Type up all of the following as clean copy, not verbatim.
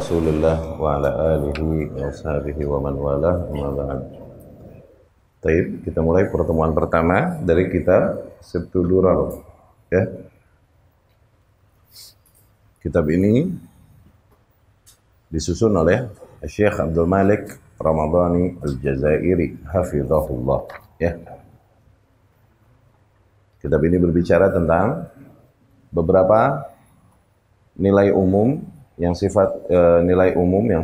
Rasulillah wa ala alihi wa sahbihi wa man walah amma ba'd. Baik, kita mulai pertemuan pertama dari kitab Sibtul Durar. Ya. Kitab ini disusun oleh Syekh Abdul Malik Ramadhani Al-Jazairi hafizahullah. Ya. Kitab ini berbicara tentang beberapa nilai umum yang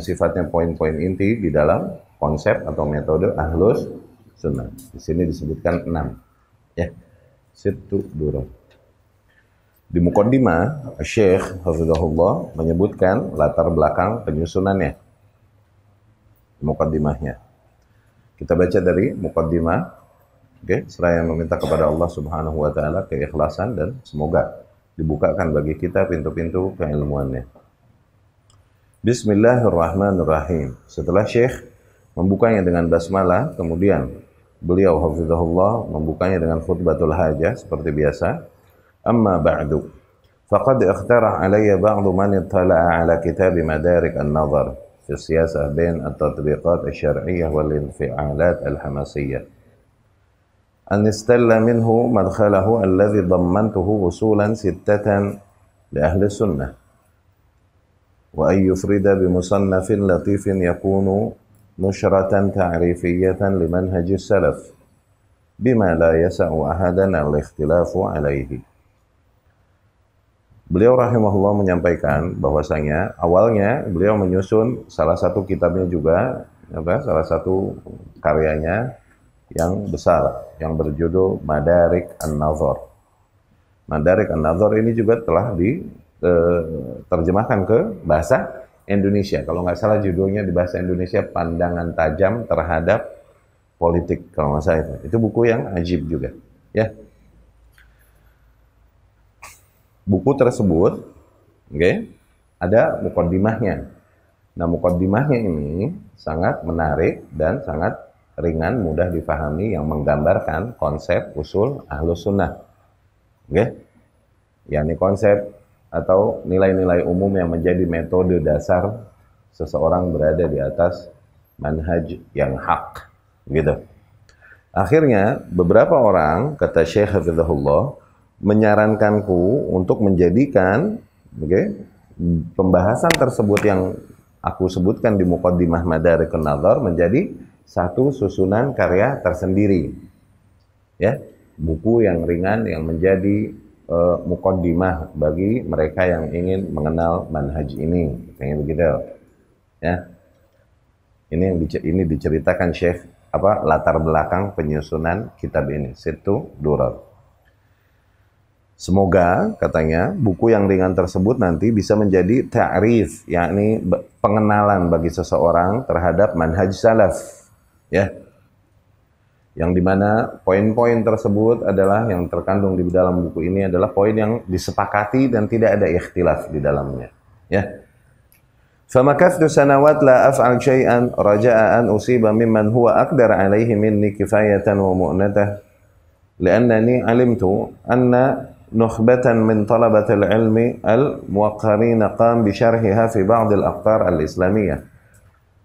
sifatnya poin-poin inti di dalam konsep atau metode Ahlus Sunnah. Di sini disebutkan 6. Ya. Sibtul Durar. Di muqaddimah, Syekh hafizahullah menyebutkan latar belakang penyusunannya. Muqaddimahnya. Kita baca dari muqaddimah. Oke, seraya meminta kepada Allah Subhanahu wa taala keikhlasan dan semoga dibukakan bagi kita pintu-pintu keilmuannya. Bismillahirrahmanirrahim. Setelah Syekh membukanya dengan basmalah, kemudian beliau hafizahullah membukanya dengan khutbatul hajah seperti biasa. Amma ba'du. Faqad ikhtarah alayya ba'du man ittala'a ala kitab Madarik an-Nazar fi siyasah bain at-tatbiqat asy-syar'iyyah wal infi'alat al-hamassiyyah. An istalla minhu madkhalahu alladhi dammantuhu usulan sittatan li ahli sunnah. Wa an yufrida bi musannafin latifin yakunu nushratan ta'rifiyatan limanhaji salaf bima la yasa'u ahadan al-ikhtilafu alaihi. Beliau rahimahullah menyampaikan bahwasanya awalnya beliau menyusun salah satu kitabnya juga, salah satu karyanya yang besar yang berjudul Madarik an-Nazar. Madarik an-Nazar ini juga telah diterjemahkan ke bahasa Indonesia. Kalau nggak salah judulnya di bahasa Indonesia Pandangan Tajam Terhadap Politik, kalau nggak salah itu. Itu buku yang ajib juga, ya. Buku tersebut, ada muqaddimahnya. Nah, muqaddimahnya ini sangat menarik dan sangat ringan, mudah difahami, yang menggambarkan konsep usul Ahlus Sunnah. Yakni konsep atau nilai-nilai umum yang menjadi metode dasar seseorang berada di atas manhaj yang hak. Gitu. Akhirnya, beberapa orang, kata Syekh Hafizahullah, menyarankanku untuk menjadikan pembahasan tersebut yang aku sebutkan di muqaddimah Madarik an-Nazar menjadi satu susunan karya tersendiri. Ya, buku yang ringan yang menjadi muqaddimah bagi mereka yang ingin mengenal manhaj ini. Kayak begitu. Ya. Ini diceritakan Syekh latar belakang penyusunan kitab ini, Sibtul Durar. Semoga, katanya, buku yang ringan tersebut nanti bisa menjadi ta'rif, yakni pengenalan bagi seseorang terhadap manhaj salaf. Ya. Yang dimana poin-poin tersebut adalah yang terkandung di dalam buku ini adalah poin yang disepakati dan tidak ada ikhtilaf di dalamnya. Ya. Famakathtu sanawat la af'al syai'an raja'a an usiba mimman huwa aqdar alaihi minni kifayatan wa mu'natah li'annani alimtu anna nukhbatan min talabatil ilmi al-muwaqqarina qam bi syarhiha fi ba'd al-aqtar al-islamiyah.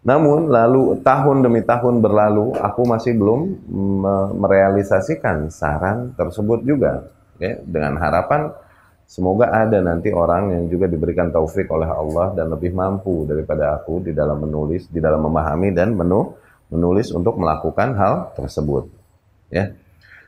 Namun lalu tahun demi tahun berlalu, aku masih belum merealisasikan saran tersebut juga, dengan harapan semoga ada nanti orang yang juga diberikan taufik oleh Allah dan lebih mampu daripada aku di dalam menulis, di dalam memahami dan menulis untuk melakukan hal tersebut. Ya.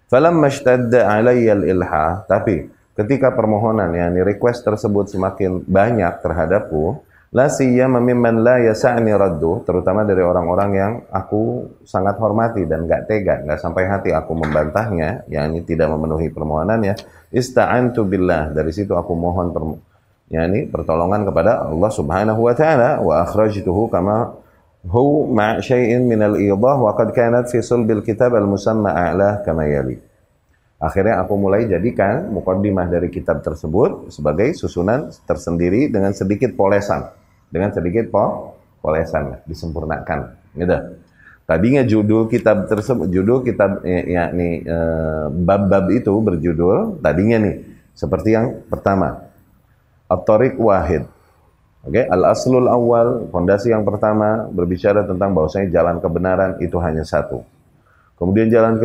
Falamma ishtadda alayya al-ilha, tapi ketika permohonan yakni request tersebut semakin banyak terhadapku, la siyama mimman la yasa'ni raddu, terutama dari orang-orang yang aku sangat hormati dan enggak tega, enggak sampai hati aku membantahnya, yakni tidak memenuhi permohonannya, ista'antu billah, dari situ aku mohon yakni pertolongan kepada Allah Subhanahu wa taala, wa akhrajtuhu kama hu ma' syai'in min al-idah wa qad kanat fi sulbil kitab al-musamma a'lah kama yali. Akhirnya aku mulai jadikan muqaddimah dari kitab tersebut sebagai susunan tersendiri dengan sedikit polesan, disempurnakan. Gitu. Tadinya judul kitab tersebut, yakni bab-bab itu berjudul tadinya nih seperti yang pertama, At-Tariq Wahid. Oke, al-aslul awal, fondasi yang pertama berbicara tentang bahwasanya jalan kebenaran itu hanya satu. Kemudian jalan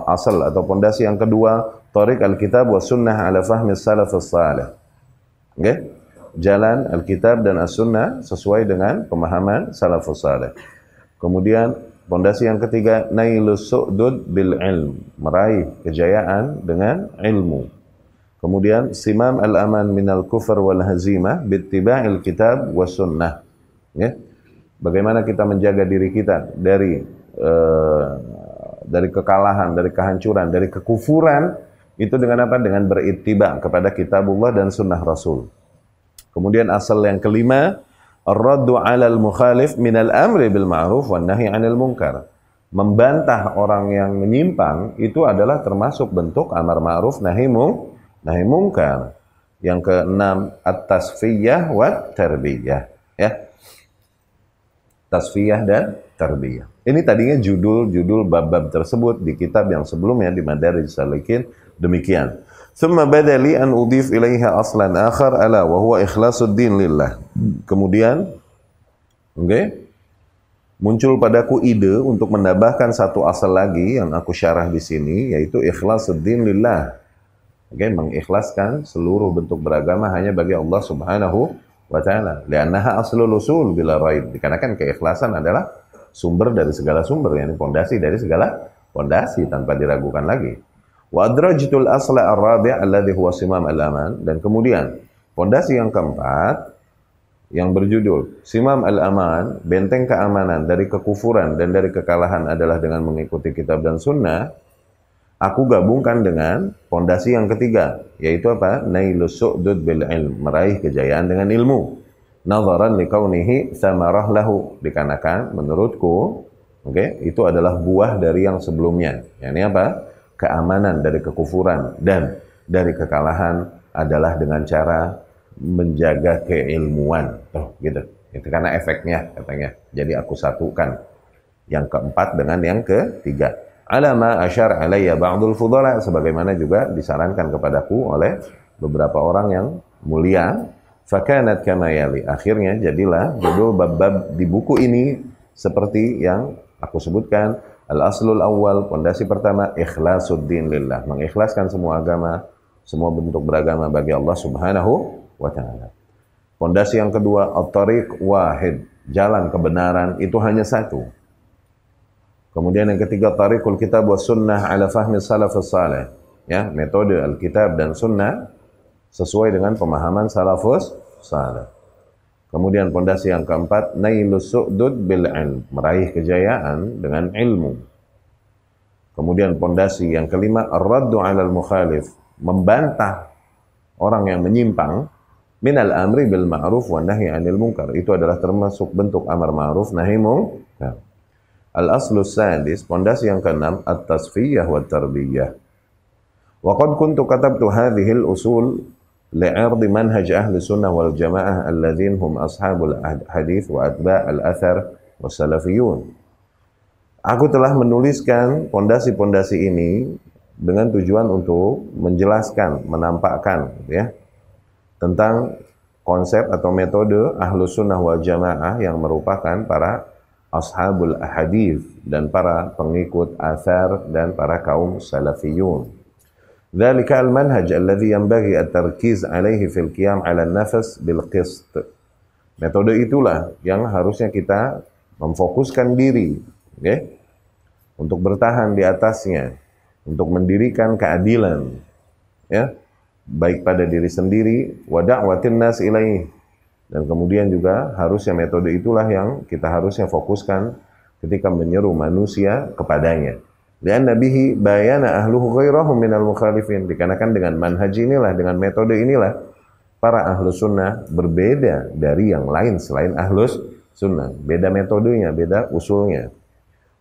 asal atau fondasi yang kedua, thariq al-kitab wa sunnah ala fahmi salafus salih. Oke? Jalan Alkitab dan As-Sunnah sesuai dengan pemahaman salafus salih. Kemudian fondasi yang ketiga, nailus su'dud bil ilm, meraih kejayaan dengan ilmu. Kemudian simam al-aman minal kufr wal hazimah bittiba'il kitab was sunnah. Ya. Bagaimana kita menjaga diri kita dari kekalahan, dari kehancuran, dari kekufuran itu dengan apa? Dengan berittiba kepada kitabullah dan sunnah Rasul. Kemudian asal yang kelima, ar-raddu 'alal mukhalif minal amri bil ma'ruf wan nahyi 'anil munkar. Membantah orang yang menyimpang itu adalah termasuk bentuk amar ma'ruf nahi munkar. Yang keenam, at-tasfiyah wa tarbiyah, ya. Tasfiyah dan tarbiyah. Ini tadinya judul-judul bab-bab tersebut di kitab yang sebelumnya di Madarijus Salikin demikian. Thumma badali an udhif ilaiha aslan akhar ala wa huwa ikhlasuddin lillah. Kemudian muncul padaku ide untuk menambahkan satu asal lagi yang aku syarah di sini, yaitu ikhlasuddin lillah. Mengikhlaskan seluruh bentuk beragama hanya bagi Allah Subhanahu wa ta'ala. Li'annaha aslul usul bila raib. Dikarenakan keikhlasan adalah sumber dari segala sumber, yakni pondasi dari segala pondasi tanpa diragukan lagi. Wa adrajtul asla ar-rabi' alladhi huwa simam al-aman, dan kemudian pondasi yang keempat yang berjudul Simam al-aman, benteng keamanan dari kekufuran dan dari kekalahan adalah dengan mengikuti kitab dan sunnah. Aku gabungkan dengan pondasi yang ketiga, yaitu apa? Nailus su'dud bil ilm, meraih kejayaan dengan ilmu. Nazaran likaunihi samarah lahu, dikarenakan menurutku itu adalah buah dari yang sebelumnya. Yakni apa? Keamanan dari kekufuran dan dari kekalahan adalah dengan cara menjaga keilmuan. Gitu. Itu karena efeknya katanya. Jadi aku satukan yang keempat dengan yang ketiga. Alama asyar alayya ba'dul fudala, sebagaimana juga disarankan kepadaku oleh beberapa orang yang mulia. Fakanat kama yali. Akhirnya jadilah judul bab-bab di buku ini seperti yang aku sebutkan. Al-aslul awal, pondasi pertama, ikhlasuddin lillah, mengikhlaskan semua agama, semua bentuk beragama bagi Allah Subhanahu wa ta'ala. Pondasi yang kedua, at-tariq wahid, jalan kebenaran itu hanya satu. Kemudian yang ketiga, tariqul kitab wa sunnah ala fahmi salafus salih, ya, metode Alkitab dan sunnah sesuai dengan pemahaman salafus salih. Kemudian pondasi yang keempat, nailus su'dud bil ilm, meraih kejayaan dengan ilmu. Kemudian pondasi yang kelima, ar-raddu 'alal mukhalif, membantah orang yang menyimpang, minal amri bil ma'ruf wan nahyi 'anil munkar. Itu adalah termasuk bentuk amar ma'ruf nahi munkar. Al-aslus sadis, pondasi yang keenam, at-tasfiyah wa tarbiyah. Wa qad kuntu katabtu hadhihi al-usul li'irdi manhaj ahli sunnah wal jamaah alladzin hum ashabul hadith wa atba' al-athar wa salafiyun. Aku telah menuliskan pondasi-pondasi ini dengan tujuan untuk menjelaskan, menampakkan ya, tentang konsep atau metode ahlu sunnah wal jamaah yang merupakan para ashabul hadith dan para pengikut athar dan para kaum salafiyun. ذلك المنهج الذي ينبغي التركيز عليه في القيام على النفس بالقسط. Metode itulah yang harusnya kita memfokuskan diri, okay, untuk bertahan di atasnya, untuk mendirikan keadilan, ya, baik pada diri sendiri, wa da'watin nas ilaih, dan kemudian juga harusnya metode itulah yang kita harusnya fokuskan ketika menyeru manusia kepadanya. Lianna bihi bayana ahluhu ghairahum minal mukhalifin. Dikarenakan dengan manhaj inilah, dengan metode inilah, para ahlus sunnah berbeda dari yang lain selain ahlus sunnah. Beda metodenya, beda usulnya.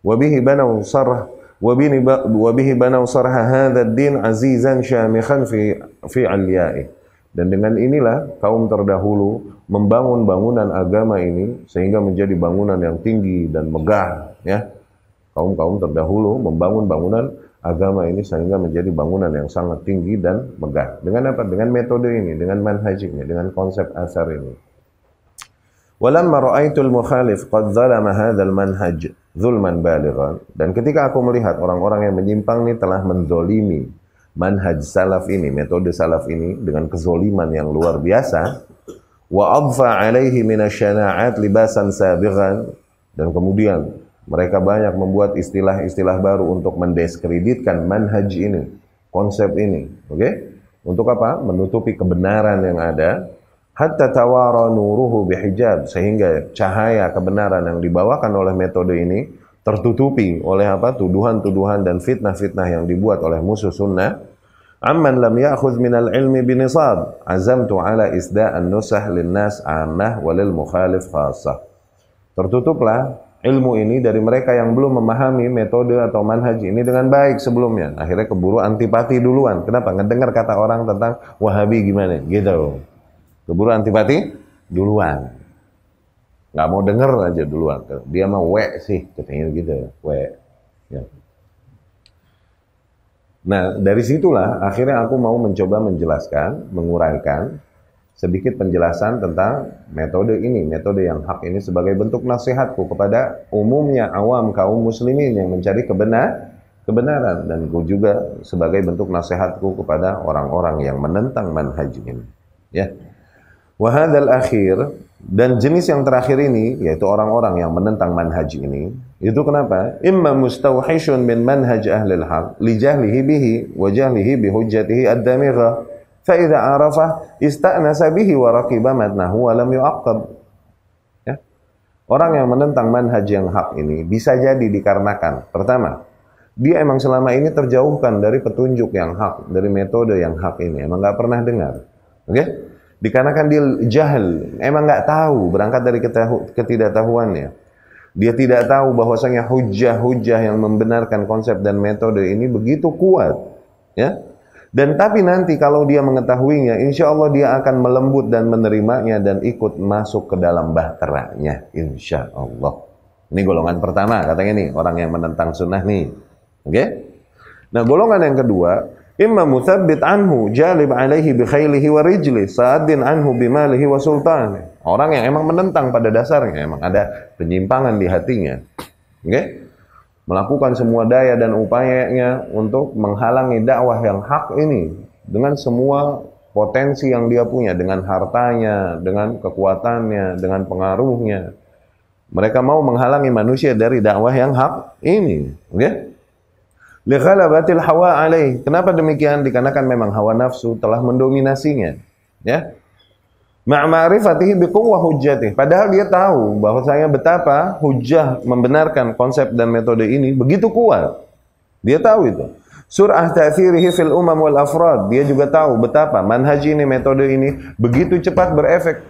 Wabihi banau sarh, wabihi banau sarha hadha ad-din azizan syamikhan fi aliyai. Dan dengan inilah kaum terdahulu membangun bangunan agama ini sehingga menjadi bangunan yang tinggi dan megah, ya. Kaum-kaum terdahulu membangun bangunan agama ini sehingga menjadi bangunan yang sangat tinggi dan megah. Dengan apa? Dengan metode ini, dengan manhaj ini, dengan konsep asar ini. Walamma ra'aitul mukhalif qad zalama hadzal manhaj zulman balighan. Dan ketika aku melihat orang-orang yang menyimpang ini telah menzolimi manhaj salaf ini, metode salaf ini dengan kezoliman yang luar biasa, wa adfa alaihi minasyana'at libasan sabighan, dan kemudian mereka banyak membuat istilah-istilah baru untuk mendiskreditkan manhaj ini, konsep ini, oke? Untuk apa? Menutupi kebenaran yang ada. Hatta tawara nuruhu bihijab, sehingga cahaya kebenaran yang dibawakan oleh metode ini tertutupi oleh apa? Tuduhan-tuduhan dan fitnah-fitnah yang dibuat oleh musuh sunnah. Amman lam ya'khudh minal ilmi binisab, azamtu ala isda'an nusah linnas ammah walil mukhalif khassah. Tertutuplah ilmu ini dari mereka yang belum memahami metode atau manhaj ini dengan baik sebelumnya. Akhirnya keburu antipati duluan. Kenapa? Ngedengar kata orang tentang Wahabi gimana? Gitu. Keburu antipati duluan. Nggak mau denger aja duluan. Dia mah sih, katanya gitu. Ya. Nah, dari situlah akhirnya aku mau mencoba menjelaskan, menguraikan sedikit penjelasan tentang metode ini, metode yang hak ini sebagai bentuk nasihatku kepada umumnya awam kaum muslimin yang mencari kebenaran, dan juga sebagai bentuk nasihatku kepada orang-orang yang menentang manhaj ini. Ya. Wahadal akhir, dan jenis yang terakhir ini, yaitu orang-orang yang menentang manhaj ini, itu kenapa? Imma mustawhishun min manhaj ahlil haq li jahlihi bihi wa jahlihi bi hujjatihi ad-damigha fa idza arafa ista'nasa bihi wa raqiba matnahu wa lam yu'aqqab. Ya. Orang yang menentang manhaj yang hak ini bisa jadi dikarenakan pertama, dia emang selama ini terjauhkan dari petunjuk yang hak, dari metode yang hak ini, emang nggak pernah dengar. Oke? Dikarenakan dia jahil, emang nggak tahu, berangkat dari ketidaktahuannya. Dia tidak tahu bahwasanya hujah-hujah yang membenarkan konsep dan metode ini begitu kuat, ya. Dan tapi nanti kalau dia mengetahuinya, insya Allah dia akan melembut dan menerimanya dan ikut masuk ke dalam bahteranya, insya Allah. Ini golongan pertama, katanya nih, orang yang menentang sunnah nih, oke? Nah, golongan yang kedua, imma muthabbit anhu jalib alaihi bi khailihi wa rijli sa'adin anhu bimalihi wa sultani. Orang yang emang menentang pada dasarnya, emang ada penyimpangan di hatinya, okay? Melakukan semua daya dan upayanya untuk menghalangi dakwah yang hak ini dengan semua potensi yang dia punya, dengan hartanya, dengan kekuatannya, dengan pengaruhnya. Mereka mau menghalangi manusia dari dakwah yang hak ini, okay? Lighalabatil hawa alaih. Kenapa demikian? Dikarenakan memang hawa nafsu telah mendominasinya, ya. Ma'rifatihi biquwwah hujjatih. Padahal dia tahu bahwasanya betapa hujjah membenarkan konsep dan metode ini begitu kuat. Dia tahu itu. Sur'ah ta'thirihi fil umam wal afrad. Dia juga tahu betapa manhaj ini, metode ini begitu cepat berefek.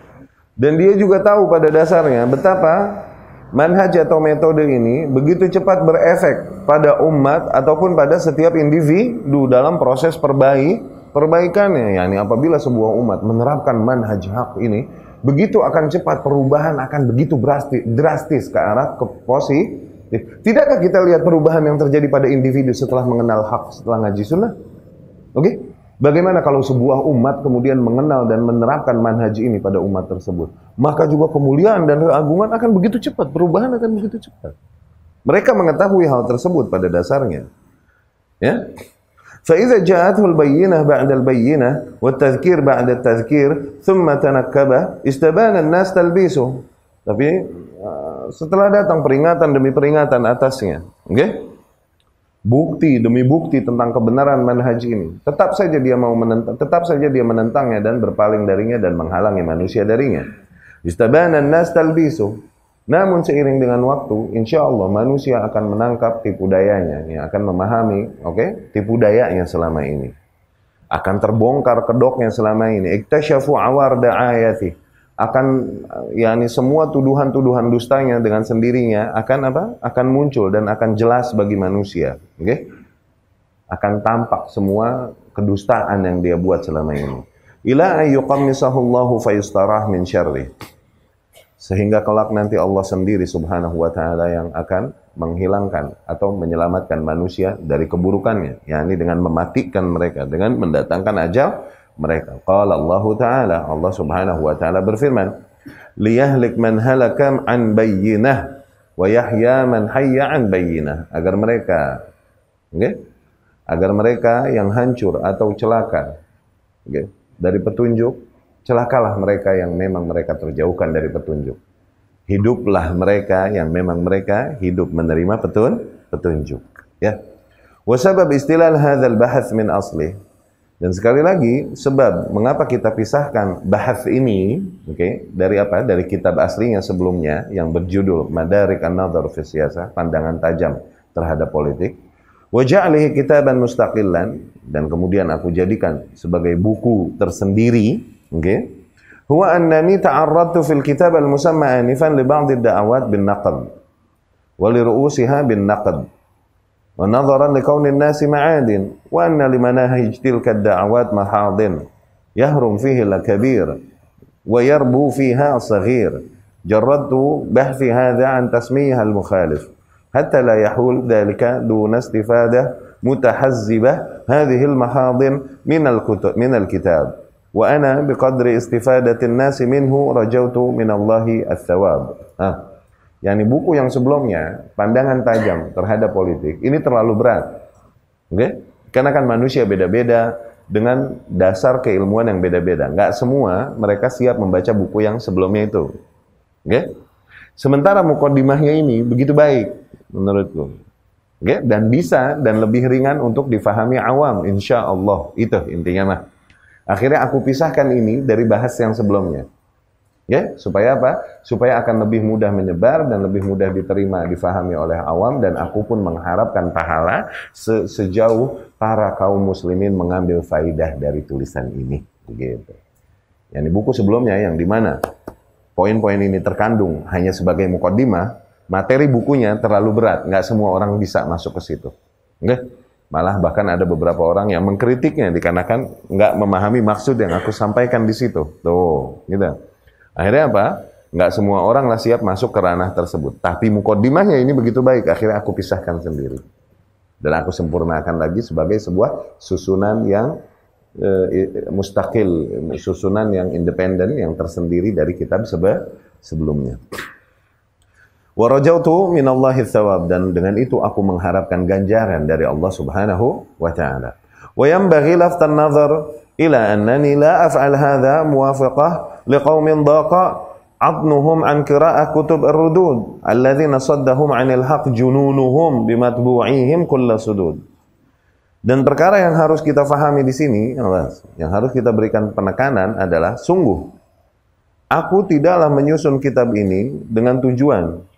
Dan dia juga tahu pada dasarnya betapa manhaj atau metode ini begitu cepat berefek pada umat ataupun pada setiap individu dalam proses perbaikannya. Yani apabila sebuah umat menerapkan manhaj hak ini, begitu akan cepat perubahan, akan begitu drastis ke arah ke positif. Tidakkah kita lihat perubahan yang terjadi pada individu setelah mengenal hak, setelah ngaji sunnah? Oke? Bagaimana kalau sebuah umat kemudian mengenal dan menerapkan manhaj ini pada umat tersebut? Maka juga kemuliaan dan keagungan akan begitu cepat, perubahan akan begitu cepat. Mereka mengetahui hal tersebut pada dasarnya. Ya? Fa idza ja'athu al-bayyinah ba'da al-bayyinah wa at-tadhkir ba'da at-tadhkir thumma tanakkaba istabana an-nas talbisuh. Tapi setelah datang peringatan demi peringatan atasnya, okay? Bukti demi bukti tentang kebenaran manhaj ini, tetap saja dia menentangnya dan berpaling darinya dan menghalangi manusia darinya. Istabana an-nas talbisu. Namun seiring dengan waktu, insya Allah manusia akan menangkap tipu dayanya, yang akan memahami, tipu dayanya selama ini. Akan terbongkar kedoknya selama ini. Iktasyafu awar da'ayati. Semua tuduhan-tuduhan dustanya dengan sendirinya akan muncul dan akan jelas bagi manusia, akan tampak semua kedustaan yang dia buat selama ini. Ila ayyuqammisahullahu fayustarah min syarrih. Sehingga kelak nanti Allah sendiri subhanahu wa ta'ala yang akan menghilangkan atau menyelamatkan manusia dari keburukannya, yakni dengan mematikan mereka, dengan mendatangkan ajal mereka. Qala Allah Ta'ala, Allah subhanahu wa ta'ala berfirman, liyahlik man halaka an bayyinah wa yahya man hayya an bayyinah, agar mereka, agar mereka yang hancur atau celaka dari petunjuk, celakalah mereka yang memang mereka terjauhkan dari petunjuk. Hiduplah mereka yang memang mereka hidup menerima petunjuk. Ya. Wa sabab istilal hadzal bahath min asli. Dan sekali lagi, sebab mengapa kita pisahkan bahas ini, dari apa? Dari kitab aslinya sebelumnya yang berjudul Madarik an-Nadhar fi Siyasah, pandangan tajam terhadap politik. Wa ja'alihi kitaban mustaqillan, dan kemudian aku jadikan sebagai buku tersendiri, huwa annani ta'arradtu fil kitab al-musamma anifan li ba'd ad-da'awat bin naqd wa li ru'usiha bin naqd wa nadharan li kauni an-nasi ma'adin wa anna li manahij tilka ad-da'awat mahadin yahrum fihi al-kabir wa yarbu fiha as-saghir jarradtu bahthi hadha an tasmiha al-mukhalif hatta la yahul dhalika duna istifadah mutahazzibah hadhihi al-mahadin min al-kitab. Wa ana biqadri istifadatin nasi minhu rajautu minallahi ats-tsawab. Yani buku yang sebelumnya, pandangan tajam terhadap politik, ini terlalu berat. Karena kan manusia beda-beda dengan dasar keilmuan yang beda-beda. Enggak semua mereka siap membaca buku yang sebelumnya itu. Sementara muqaddimahnya ini begitu baik menurutku. Dan bisa dan lebih ringan untuk difahami awam, insyaallah. Itu intinya mah. Akhirnya aku pisahkan ini dari bahas yang sebelumnya. Supaya apa? Supaya akan lebih mudah menyebar dan lebih mudah diterima, difahami oleh awam, dan aku pun mengharapkan pahala sejauh para kaum muslimin mengambil faidah dari tulisan ini. Begitu. Yani buku sebelumnya yang dimana poin-poin ini terkandung hanya sebagai muqaddimah, materi bukunya terlalu berat, nggak semua orang bisa masuk ke situ. Malah bahkan ada beberapa orang yang mengkritiknya dikarenakan nggak memahami maksud yang aku sampaikan di situ. Tuh, gitu. Akhirnya apa? Nggak semua orang lah siap masuk ke ranah tersebut. Tapi muqaddimahnya ini begitu baik, akhirnya aku pisahkan sendiri. Dan aku sempurnakan lagi sebagai sebuah susunan yang mustaqil, susunan yang independen, yang tersendiri dari kitab sebelumnya. Wa rajautu minallahi tsawab, dan dengan itu aku mengharapkan ganjaran dari Allah Subhanahu wa taala. Wa yanbaghi laftan nazar ila annani la af'al hadha muwafaqah liqaumin daqa adnuhum an qira'ah kutub ar-rudud alladhina saddahum 'anil haqq jununuhum bimatbu'ihim kull sudud. Dan perkara yang harus kita fahami di sini, yang harus kita berikan penekanan adalah sungguh aku tidaklah menyusun kitab ini dengan tujuan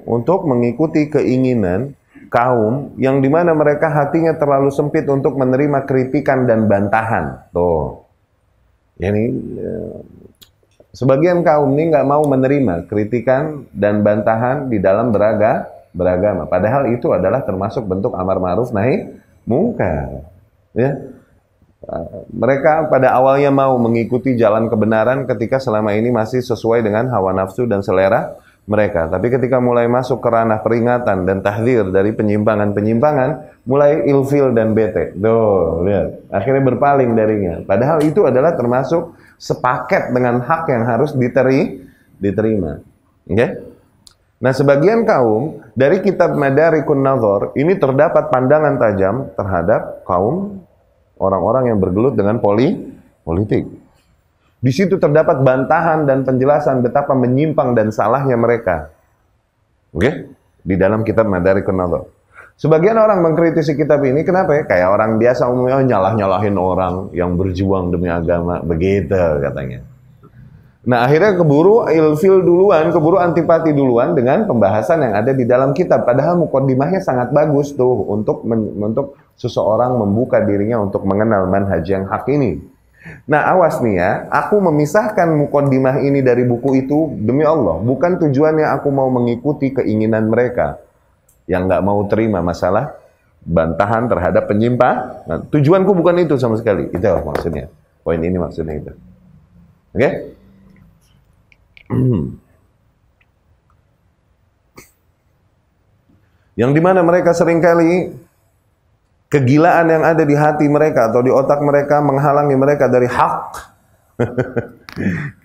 untuk mengikuti keinginan kaum yang dimana mereka hatinya terlalu sempit untuk menerima kritikan dan bantahan. Tuh, yani sebagian kaum ini nggak mau menerima kritikan dan bantahan di dalam beragama. Padahal itu adalah termasuk bentuk amar ma'ruf nahi mungkar. Mereka pada awalnya mau mengikuti jalan kebenaran ketika selama ini masih sesuai dengan hawa nafsu dan selera mereka. Tapi ketika mulai masuk ke ranah peringatan dan tahdzir dari penyimpangan-penyimpangan, mulai ilfil dan bete. Tuh, lihat. Akhirnya berpaling darinya. Padahal itu adalah termasuk sepaket dengan hak yang harus diterima. Nah, sebagian kaum dari kitab Madarikun Nadhar ini terdapat pandangan tajam terhadap kaum orang-orang yang bergelut dengan politik. Di situ terdapat bantahan dan penjelasan betapa menyimpang dan salahnya mereka. Di dalam kitab Madarikun Nadhar. Sebagian orang mengkritisi kitab ini, kenapa ya? Kayak orang biasa umumnya nyalah-nyalahin orang yang berjuang demi agama, begitu katanya. Nah, akhirnya keburu ilfil duluan, keburu antipati duluan dengan pembahasan yang ada di dalam kitab. Padahal muqaddimahnya sangat bagus tuh untuk seseorang membuka dirinya untuk mengenal manhaj yang hak ini. Nah, awas nih ya, aku memisahkan muqaddimah ini dari buku itu demi Allah. Bukan tujuannya aku mau mengikuti keinginan mereka yang nggak mau terima masalah bantahan terhadap penyimpang. Nah, tujuanku bukan itu sama sekali. Itu maksudnya. Poin ini maksudnya itu. Yang dimana mereka seringkali kegilaan yang ada di hati mereka atau di otak mereka menghalangi mereka dari hak.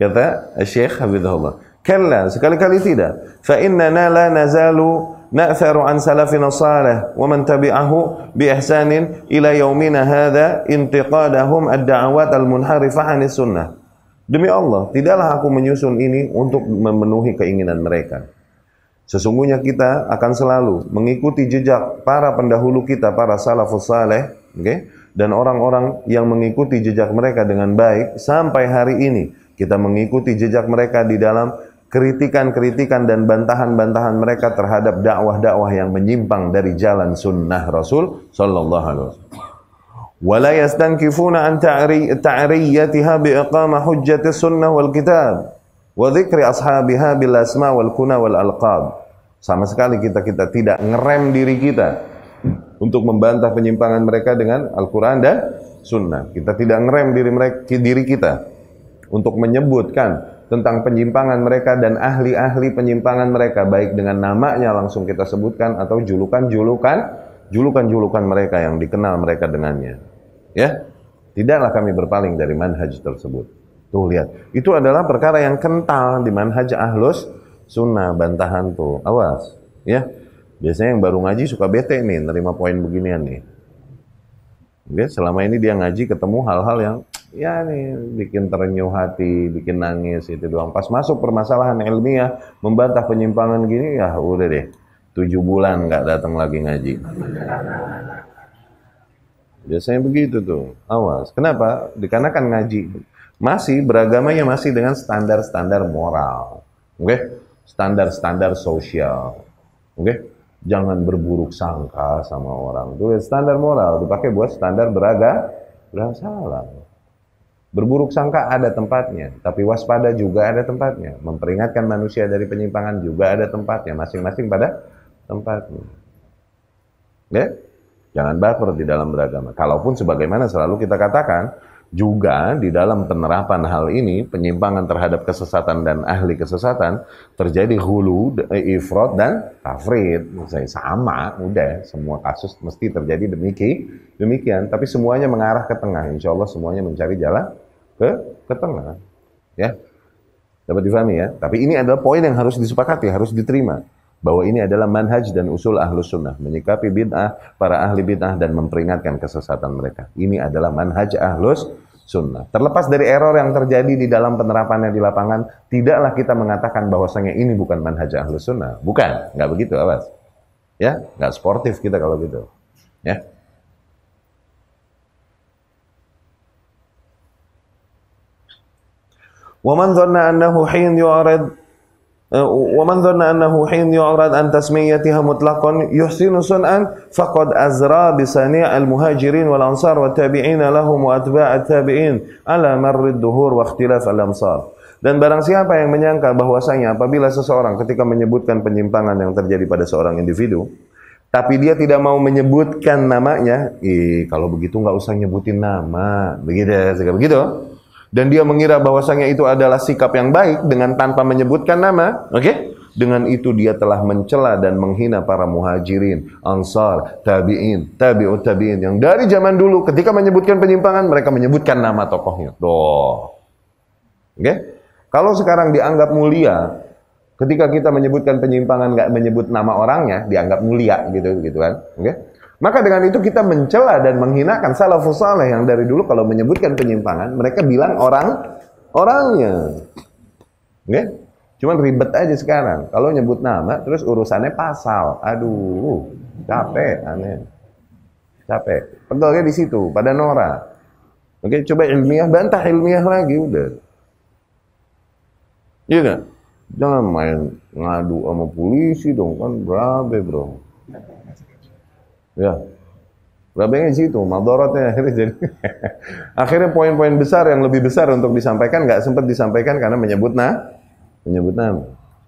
Kata Syekh Habibullah, kalla, sekali-kali tidak. Fa innana la nazalu na'tharu an salafina salih wa man tabi'ahu bi ihsanin ila yaumina hadha intiqadahum ad-da'awat al-munharifah 'anis sunnah. Demi Allah, tidaklah aku menyusun ini untuk memenuhi keinginan mereka. Sesungguhnya kita akan selalu mengikuti jejak para pendahulu kita, para salafus saleh, okay? Dan orang-orang yang mengikuti jejak mereka dengan baik sampai hari ini. Kita mengikuti jejak mereka di dalam kritikan-kritikan dan bantahan-bantahan mereka terhadap dakwah-dakwah yang menyimpang dari jalan sunnah Rasul sallallahu alaihi wasallam. Wala yastankifuna an ta'riyatiha bi iqamah hujjati sunnah wal kitab wa dzikri ashabiha bil asma wal kuna wal alqab. Sama sekali kita tidak ngerem diri kita untuk membantah penyimpangan mereka dengan Al-Qur'an dan sunnah. Kita tidak ngerem diri kita untuk menyebutkan tentang penyimpangan mereka dan ahli-ahli penyimpangan mereka, baik dengan namanya langsung kita sebutkan atau julukan mereka yang dikenal mereka dengannya. Ya, tidaklah kami berpaling dari manhaj tersebut. Tuh lihat, itu adalah perkara yang kental di manhaj ahlus sunnah, bantahan tuh. Awas, ya. Biasanya yang baru ngaji suka bete nih, nerima poin beginian nih. Oke, selama ini dia ngaji ketemu hal-hal yang ya nih bikin terenyuh hati, bikin nangis itu doang. Pas masuk permasalahan ilmiah, membantah penyimpangan gini, ya udah deh. 7 bulan nggak datang lagi ngaji. Biasanya begitu tuh. Awas. Kenapa? Dikarenakan ngaji masih beragamanya masih dengan standar-standar moral. Oke? Standar-standar sosial. Oke? Jangan berburuk sangka sama orang. Itu standar moral dipakai buat standar salah. Berburuk sangka ada tempatnya, tapi waspada juga ada tempatnya. Memperingatkan manusia dari penyimpangan juga ada tempatnya, masing-masing pada tempatnya. Ya? Jangan baper di dalam beragama. Kalaupun sebagaimana selalu kita katakan, juga di dalam penerapan hal ini, penyimpangan terhadap kesesatan dan ahli kesesatan, terjadi hulu, ifrat, dan tafrid. Sama, udah, semua kasus mesti terjadi demikian. Tapi semuanya mengarah ke tengah. Insya Allah semuanya mencari jalan ke tengah. Ya, dapat difahami ya? Tapi ini adalah poin yang harus disepakati, harus diterima. Bahwa ini adalah manhaj dan usul ahlus sunnah. Menyikapi bid'ah, para ahli bid'ah, dan memperingatkan kesesatan mereka. Ini adalah manhaj ahlus sunnah. Terlepas dari error yang terjadi di dalam penerapannya di lapangan, tidaklah kita mengatakan bahwasanya ini bukan manhaj ahlus sunnah. Bukan, nggak begitu, awas. Ya, nggak sportif kita kalau gitu. Ya. وَمَنْ ظَنَّ أَنَّهُ حِينَ يُعْرَضْ عن تسميتها مطلقا يحسن صنعا فقد أزرى بصنيع المهاجرين والأنصار والتابعين لهم وأتباع التابعين على مر الدهور واختلاف الأمصار. Dan barang siapa yang menyangka bahwasanya apabila seseorang ketika menyebutkan penyimpangan yang terjadi pada seorang individu, tapi dia tidak mau menyebutkan namanya, kalau begitu nggak usah nyebutin nama, begitu. Dan dia mengira bahwasanya itu adalah sikap yang baik dengan tanpa menyebutkan nama, oke? Dengan itu dia telah mencela dan menghina para muhajirin, ansar, tabi'in, tabi'ut tabi'in yang dari zaman dulu ketika menyebutkan penyimpangan mereka menyebutkan nama tokohnya. Oke? Kalau sekarang dianggap mulia, ketika kita menyebutkan penyimpangan nggak menyebut nama orangnya, dianggap mulia gitu kan? Oke? Maka dengan itu kita mencela dan menghinakan salafus saleh yang dari dulu kalau menyebutkan penyimpangan mereka bilang orangnya. Oke? Cuman ribet aja sekarang. Kalau nyebut nama terus urusannya pasal. Aduh, capek aneh. Capek. Pegelnya di situ pada norak. Oke, coba ilmiah, bantah ilmiah lagi udah. Iya kan? Jangan main ngadu sama polisi dong, kan berabe bro. Ya, berabengnya di situ, madorotnya akhirnya poin-poin besar yang lebih besar untuk disampaikan nggak sempat disampaikan karena menyebut nama.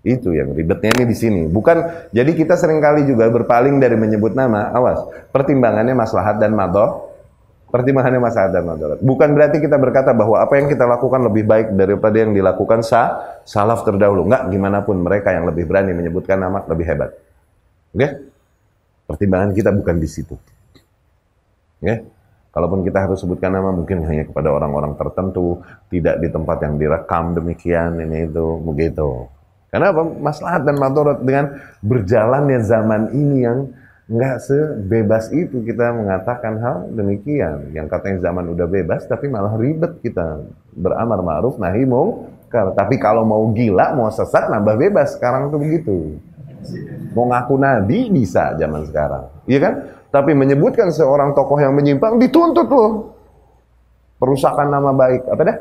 Itu yang ribetnya ini di sini. Bukan, jadi kita seringkali juga berpaling dari menyebut nama. Awas, pertimbangannya maslahat dan mador. Pertimbangannya maslahat dan mador. Bukan berarti kita berkata bahwa apa yang kita lakukan lebih baik daripada yang dilakukan salaf terdahulu. Nggak, gimana pun mereka yang lebih berani menyebutkan nama lebih hebat. Oke? Pertimbangan kita bukan di situ. Ya. Kalaupun kita harus sebutkan nama mungkin hanya kepada orang-orang tertentu, tidak di tempat yang direkam demikian ini itu begitu. Karena apa? Maslahat dan madarat dengan berjalannya zaman ini yang nggak sebebas itu kita mengatakan hal demikian. Yang katanya zaman udah bebas tapi malah ribet kita beramar ma'ruf nahi mungkar. Tapi kalau mau gila, mau sesat nambah bebas. Sekarang tuh begitu. Mau ngaku nabi bisa zaman sekarang, iya kan? Tapi menyebutkan seorang tokoh yang menyimpang dituntut loh. Perusakan nama baik, apa dah?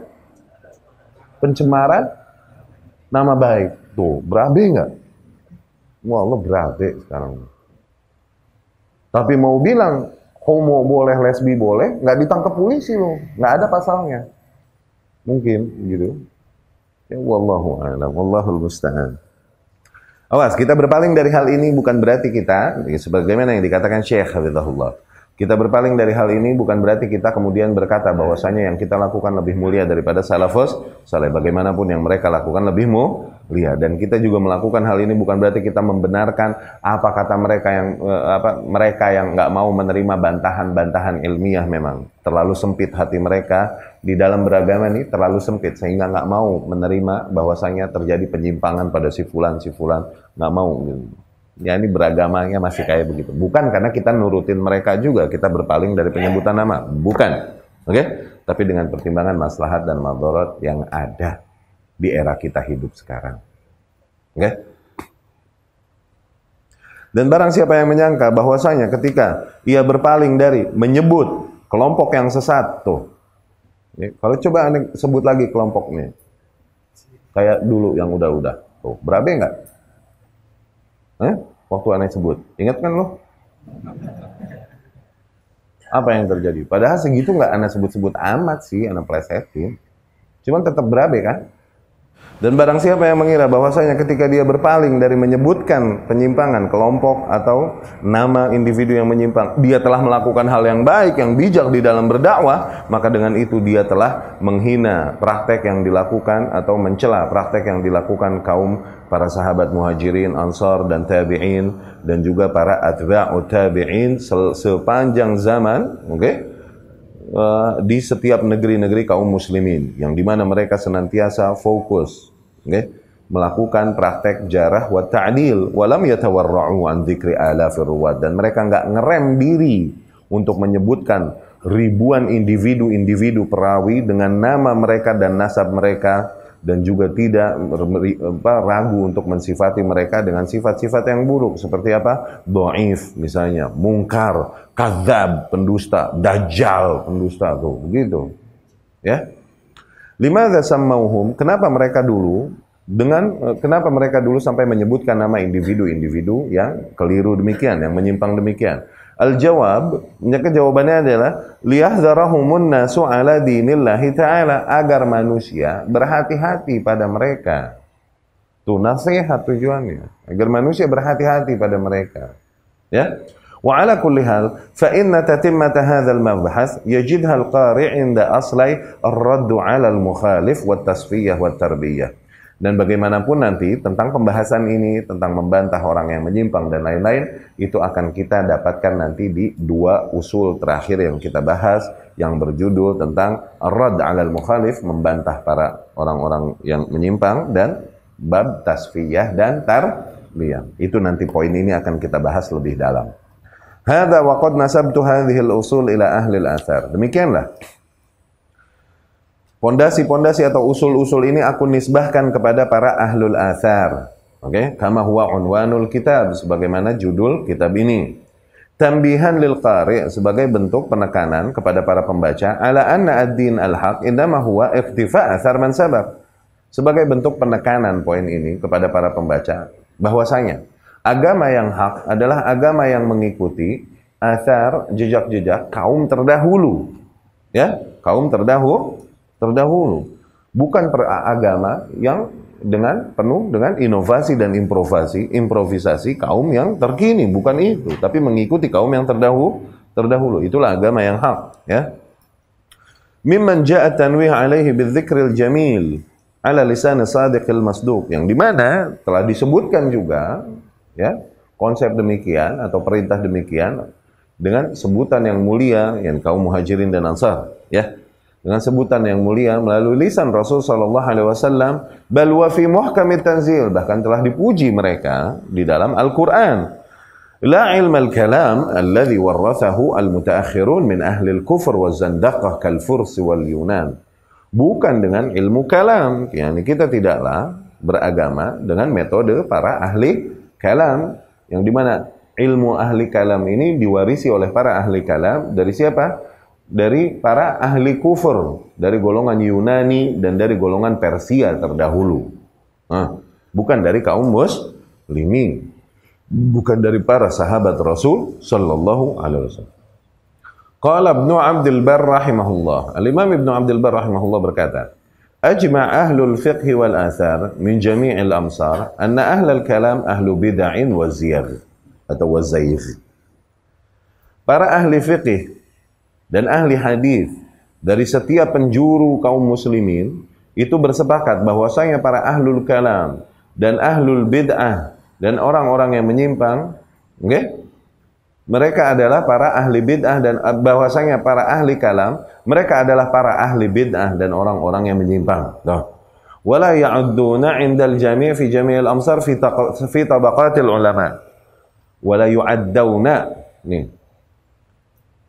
Pencemaran nama baik. Tuh, berabe nggak? Wah, Allah berabe sekarang. Tapi mau bilang homo boleh, lesbi boleh, nggak ditangkap polisi loh, nggak ada pasalnya. Mungkin gitu. Ya wallahu a'lam, wallahul musta'an. Awas, kita berpaling dari hal ini bukan berarti kita, sebagaimana yang dikatakan Syekh Hafizahullah, kita berpaling dari hal ini bukan berarti kita kemudian berkata bahwasanya yang kita lakukan lebih mulia daripada salafus saleh. Bagaimanapun yang mereka lakukan lebih mulia, dan kita juga melakukan hal ini bukan berarti kita membenarkan apa kata mereka yang nggak mau menerima bantahan-bantahan ilmiah. Memang terlalu sempit hati mereka di dalam beragama ini, terlalu sempit sehingga nggak mau menerima bahwasanya terjadi penyimpangan pada si fulan, nggak mau gitu. Ya ini beragamanya masih kayak begitu. Bukan karena kita nurutin mereka juga kita berpaling dari penyebutan nama, bukan. Oke? Tapi dengan pertimbangan maslahat dan madarat yang ada di era kita hidup sekarang. Oke? Dan barang siapa yang menyangka bahwasanya ketika ia berpaling dari menyebut kelompok yang sesat tuh. Kalau coba Anda sebut lagi kelompoknya. Kayak dulu yang udah-udah. Tuh, berabe enggak? Waktu aneh sebut, ingat kan lo? Apa yang terjadi? Padahal segitu nggak anak sebut-sebut amat sih, anak plesetin. Cuman tetap berabe kan? Dan barang siapa yang mengira bahwasanya ketika dia berpaling dari menyebutkan penyimpangan kelompok atau nama individu yang menyimpang, dia telah melakukan hal yang baik, yang bijak di dalam berdakwah, maka dengan itu dia telah menghina praktek yang dilakukan atau mencela praktek yang dilakukan kaum para sahabat muhajirin, ansar, dan tabi'in, dan juga para atba'ut tabi'in sepanjang zaman, di setiap negeri-negeri kaum muslimin, yang dimana mereka senantiasa fokus melakukan praktek jarah wa ta'dil, walam yatawarra'u an dzikri alafir ruwat, dan mereka nggak ngerem diri untuk menyebutkan ribuan individu perawi dengan nama mereka dan nasab mereka, dan juga tidak ragu untuk mensifati mereka dengan sifat-sifat yang buruk seperti apa? Dhaif misalnya, mungkar, kadzab, pendusta, dajjal, pendusta tuh, begitu. Ya. Limadza sammauhum? Kenapa mereka dulu sampai menyebutkan nama individu-individu yang keliru demikian, yang menyimpang demikian? Al-jawab, jawabannya adalah liyahdzarahumun nasu ala dinillahi ta'ala, agar manusia berhati-hati pada mereka. Tuh nasihat tujuannya, agar manusia berhati-hati pada mereka. Ya. Wa ala kulli hal, fa inna tatimmata hadzal mabhas yajidha al-qari' inda aslai ar-radd 'ala al-mukhalif wat tasfiyah wat tarbiyah. Dan bagaimanapun nanti tentang pembahasan ini, tentang membantah orang yang menyimpang dan lain-lain, itu akan kita dapatkan nanti di dua usul terakhir yang kita bahas, yang berjudul tentang ar-radd 'alal mukhalif, membantah para orang-orang yang menyimpang, dan bab tasfiyah dan tarbiyah. Itu nanti poin ini akan kita bahas lebih dalam. Hadza wa qad nasabtu hadhihi al-usul ila ahli al-athar. Demikianlah pondasi-pondasi atau usul-usul ini aku nisbahkan kepada para ahlul athar. Kama huwa unwanul kitab, sebagaimana judul kitab ini. Tambihan lil qari', sebagai bentuk penekanan kepada para pembaca, ala anna ad-din al-haq innama huwa ikhtifa' athar man sabaq. Sebagai bentuk penekanan poin ini kepada para pembaca, bahwasanya agama yang hak adalah agama yang mengikuti athar, jejak-jejak kaum terdahulu. Ya, kaum terdahulu, bukan agama yang penuh dengan inovasi dan improvisasi kaum yang terkini, bukan itu, tapi mengikuti kaum yang terdahulu. Itulah agama yang hak, ya. Mimman ja'a tanwih alaihi bidzikril jamil ala lisan sadiqil masduq, yang dimana telah disebutkan juga, ya, konsep demikian atau perintah demikian dengan sebutan yang mulia, yang kaum Muhajirin dan Ansar, ya. Dengan sebutan yang mulia melalui lisan Rasul sallallahu alaihi wasallam, bal wa fi muhkamit tanzil, bahkan telah dipuji mereka di dalam Al-Qur'an. La ilmal kalam alladhi warathahu al-mutaakhirun min ahli al-kufr waz-zandaqah kal-Furs wal Yunan. Bukan dengan ilmu kalam, yakni kita tidaklah beragama dengan metode para ahli kalam, yang dimana ilmu ahli kalam ini diwarisi oleh para ahli kalam dari siapa? Dari para ahli kufur, dari golongan Yunani dan dari golongan Persia terdahulu. Bukan dari kaum muslimin, bukan dari para sahabat Rasul sallallahu alaihi wasallam. Qala Ibnu Abdul Barr rahimahullah. Al-Imam Ibnu Abdul Barr rahimahullah berkata, "Ajma' ahlul fiqh wal athar min jami'il amsar anna ahlal kalam ahlu bid'in wa ziyagh atau wazayg." Para ahli fiqh dan ahli hadis dari setiap penjuru kaum muslimin itu bersepakat bahwasanya para ahlul kalam dan ahlul bid'ah dan orang-orang yang menyimpang, mereka adalah para ahli bid'ah, dan bahwasanya para ahli kalam mereka adalah para ahli bid'ah dan orang-orang yang menyimpang. Wala ya'udduna 'indal jami' fi jami'il amsar fi tabaqatil ulama. Wala yu'addawna. Nih.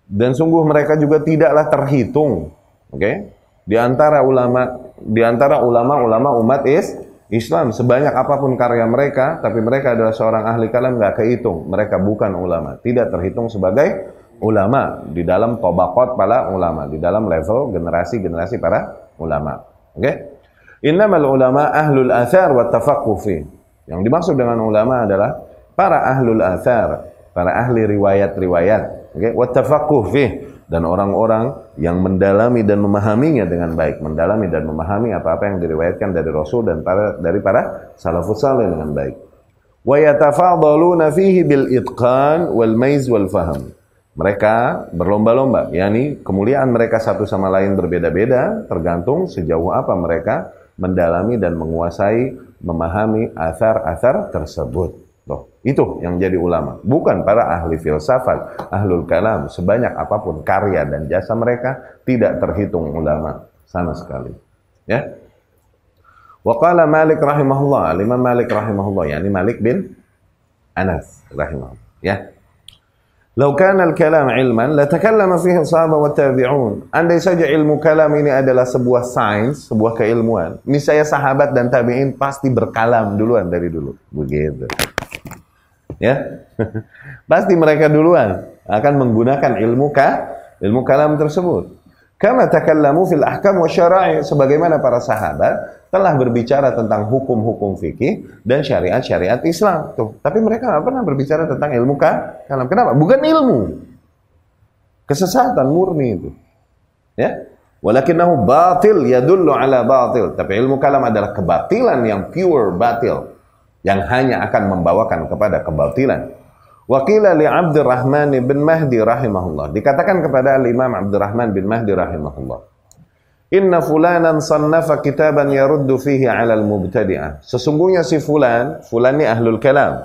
Dan sungguh mereka juga tidaklah terhitung, di antara ulama umat Islam, sebanyak apapun karya mereka, tapi mereka adalah seorang ahli kalam, nggak kehitung. Mereka bukan ulama, tidak terhitung sebagai ulama di dalam tabaqat para ulama, di dalam level generasi para ulama. Innamal ulama ahlul athar wa tafaqquh fi. Yang dimaksud dengan ulama adalah para ahlul athar, para ahli riwayat-riwayat. Wattafaqquh fih, dan orang-orang yang mendalami dan memahaminya dengan baik, mendalami dan memahami apa-apa yang diriwayatkan dari Rasul dan dari para salafus saleh dengan baik. Wa yatafadaluna fihi bil itqan wal maiz wal faham. Mereka berlomba-lomba, yakni kemuliaan mereka satu sama lain berbeda-beda tergantung sejauh apa mereka mendalami dan menguasai, memahami athar-athar tersebut. Itu yang jadi ulama, bukan para ahli filsafat, ahlul kalam. Sebanyak apapun karya dan jasa mereka, tidak terhitung ulama sama sekali. Ya. Wa qala Malik rahimahullah, Imam Malik rahimahullah, yakni Malik bin Anas rahimahullah. Ya. Lau kana al-kalam ilman, la takallama fihi sahabat wa tabi'un. Andai saja ilmu kalam ini adalah sebuah sains, sebuah keilmuan, niscaya sahabat dan tabi'in pasti berkalam duluan dari dulu. Begitu. Ya, pasti mereka duluan akan menggunakan ilmu kalam tersebut. Kama takallamu fil ahkam wa syara'i, sebagaimana para sahabat telah berbicara tentang hukum-hukum fikih dan syariat-syariat Islam. Tuh, tapi mereka nggak pernah berbicara tentang ilmu kalam. Kenapa? Bukan ilmu. Kesesatan murni itu. Ya. Walakinahu batil yadullu ala batil. Tapi ilmu kalam adalah kebatilan yang pure batil, yang hanya akan membawakan kepada kebatilan. Waqila li Abdurrahman bin Mahdi rahimahullah. Dikatakan kepada Imam Abdurrahman bin Mahdi rahimahullah, inna fulanan sannafa kitaban yaruddu fihi 'ala al-mubtadi'ah. Sesungguhnya si fulan ini ahlul kalam,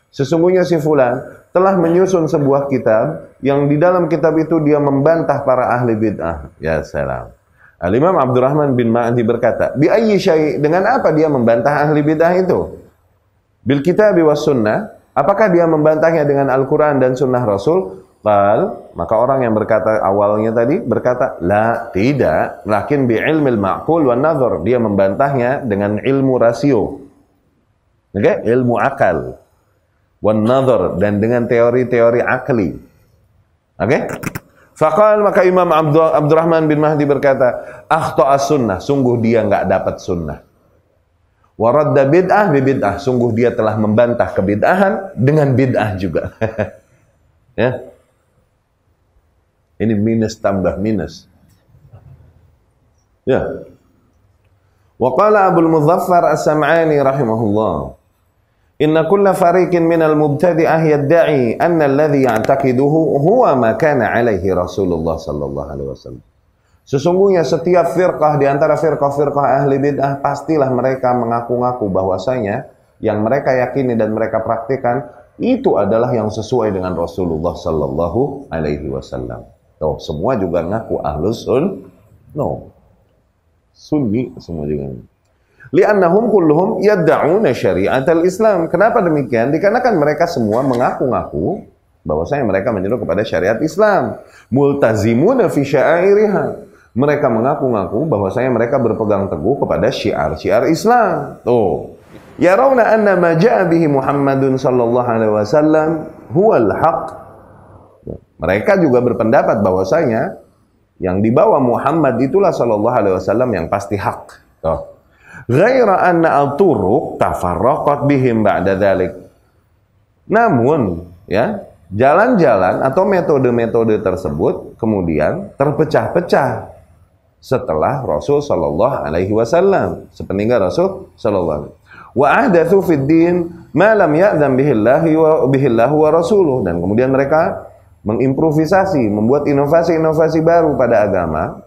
Sesungguhnya si fulan telah menyusun sebuah kitab yang di dalam kitab itu dia membantah para ahli bid'ah. Ya salam. Al-Imam Abdurrahman bin Mahdi berkata, bi ayyi syai', dengan apa dia membantah ahli bid'ah itu? Bil kitabi was sunnah, apakah dia membantahnya dengan Al-Quran dan sunnah Rasul? Maka orang yang berkata awalnya tadi berkata, la, tidak, lakin bi ilmil ma'qul wan nazar, dia membantahnya dengan ilmu rasio, ilmu akal, wan nazar, dan dengan teori-teori akli. Faqal, maka Imam Abdurrahman bin Mahdi berkata, akhta'a sunnah, sungguh dia nggak dapat sunnah. Waradda bid'ah bi bid'ah, sungguh dia telah membantah kebid'ahan dengan bid'ah juga. Ya. Ini minus tambah minus. Ya. Wa qala Abul Muzaffar As-Sam'ani rahimahullah, inna kulla fariqin minal mubtadi'ah yadda'i anna alladhi ya'taqiduhu huwa ma kana alaihi Rasulullah sallallahu alaihi wasallam. Sesungguhnya setiap firqah di antara firqah-firqah ahli bid'ah, pastilah mereka mengaku-ngaku bahwasanya yang mereka yakini dan mereka praktikkan itu adalah yang sesuai dengan Rasulullah sallallahu alaihi wasallam. Tuh, semua juga ngaku ahlus sunni semua juga. Li'annahum kulluhum yad'una syari'atal Islam. Kenapa demikian? Dikarenakan mereka semua mengaku-ngaku bahwasanya mereka menyeru kepada syariat Islam. Multazimuna fi sya'airiha. Mereka mengaku-ngaku bahwasanya mereka berpegang teguh kepada syiar-syiar Islam. Tuh. Yarawna anna ma ja'a bihi Muhammadun sallallahu alaihi wasallam huwal haqq. Mereka juga berpendapat bahwasanya yang dibawa Muhammad itulah sallallahu alaihi wasallam yang pasti hak. Tuh. Ghaira anna al-turuq tafarraqat bihim ba'da dzalik. Namun, ya, jalan-jalan atau metode-metode tersebut kemudian terpecah-pecah setelah Rasul sallallahu alaihi wasallam, sepeninggal Rasul sallallahu alaihi wasallam. Wa ahdatsu fid din ma lam ya'zam bihi Allah wa rasuluh, dan kemudian mereka mengimprovisasi, membuat inovasi-inovasi baru pada agama,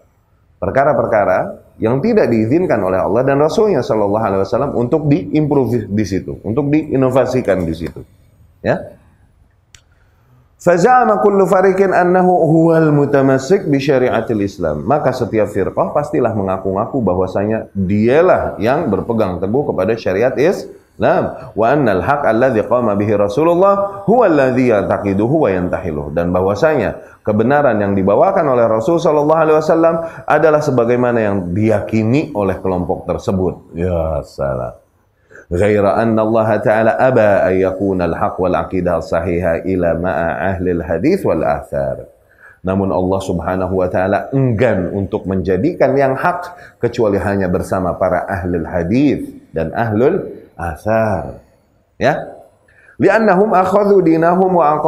perkara-perkara yang tidak diizinkan oleh Allah dan Rasulnya sallallahu alaihi wasallam untuk diimprove di situ, untuk diinovasikan di situ. Ya. Faza'ama kullu fariqin annahu huwal mutamassik bi syariatil Islam. Maka setiap firqah pastilah mengaku-ngaku bahwasanya dialah yang berpegang teguh kepada syariat Islam, wa annal haqq alladzi qama bihi Rasulullah huwa alladzi yataqiduhu wa yantahiluh, dan bahwasanya kebenaran yang dibawakan oleh Rasul sallallahu alaihi wasallam adalah sebagaimana yang diyakini oleh kelompok tersebut. Ya salam. Ghaira anna Allah Ta'ala aba an yakuna al-haq wal aqidah sahiha ila ma'a ahli al-hadith wal athar. Namun Allah Subhanahu wa taala enggan untuk menjadikan yang hak kecuali hanya bersama para ahli hadis dan ahlul athar. Ya. Li'annahum akhadhu dinahum wa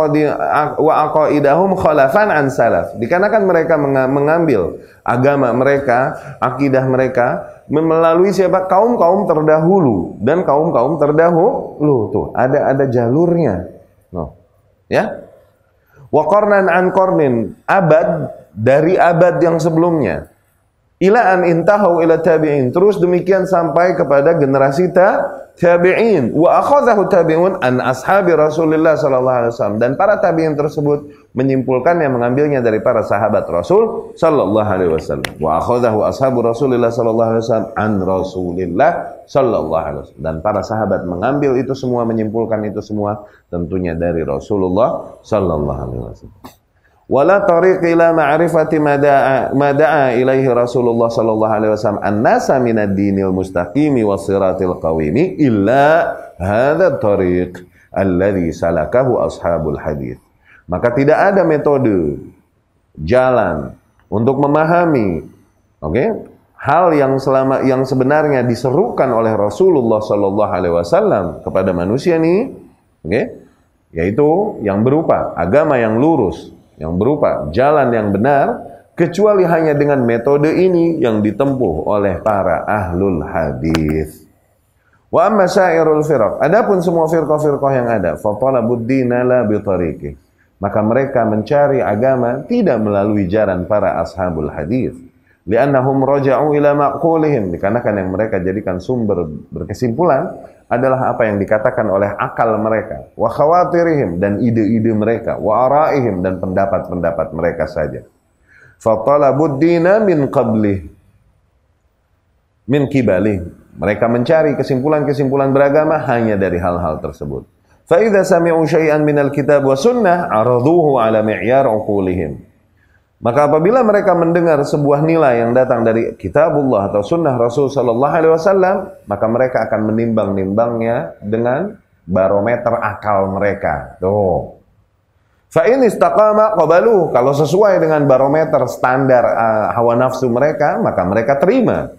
aqaidahum khalafan an salaf. Dikarenakan mereka mengambil agama mereka, akidah mereka melalui siapa? Kaum-kaum terdahulu dan kaum-kaum terdahulu. Tuh, ada jalurnya. No. Ya. Wa qarnan an qarnin, abad dari abad yang sebelumnya. Ila an intahu ila tabi'in, terus demikian sampai kepada generasi tabi'in. Wa akhadhahu tabi'un an ashabi Rasulillah sallallahu alaihi wasallam, dan para tabi'in tersebut menyimpulkannya, mengambilnya dari para sahabat Rasul sallallahu alaihi wasallam. Wa akhadhahu ashabu Rasulillah sallallahu alaihi wasallam an Rasulillah sallallahu alaihi wasallam, dan para sahabat mengambil itu semua, menyimpulkan itu semua tentunya dari Rasulullah sallallahu alaihi wasallam. Wala tariq ila ma'rifati ma da'a ilaihi Rasulullah sallallahu alaihi wasallam an-nasa min ad-dinil mustaqimi was-siratil qawimi illa hadha tariq alladhi salakahu ashabul hadith. Maka tidak ada metode jalan untuk memahami hal yang sebenarnya diserukan oleh Rasulullah sallallahu alaihi wasallam kepada manusia ini, yaitu yang berupa agama yang lurus, yang berupa jalan yang benar, kecuali hanya dengan metode ini yang ditempuh oleh para ahlul hadis. Wa amma sa'irul firaq, adapun semua firqah-firqah yang ada, fa talabud dina la bi tariqih, maka mereka mencari agama tidak melalui jalan para ashabul hadis. Li'annahum raja'u ila maqulihim, dikarenakan yang mereka jadikan sumber berkesimpulan adalah apa yang dikatakan oleh akal mereka, wa khawatirihim, dan ide-ide mereka, wa ara'ihim, dan pendapat-pendapat mereka saja. Fa talabud dina min qablih min kibalih, mereka mencari kesimpulan-kesimpulan beragama hanya dari hal-hal tersebut. Fa idza sami'u syai'an minal kitab wa sunnah araduhu ala mi'yar uqulihim, maka apabila mereka mendengar sebuah nilai yang datang dari kitabullah atau sunnah Rasul sallallahu alaihi wasallam, maka mereka akan menimbang-nimbangnya dengan barometer akal mereka. Tuh. Fa in istaqama qabalu, kalau sesuai dengan barometer standar hawa nafsu mereka, maka mereka terima.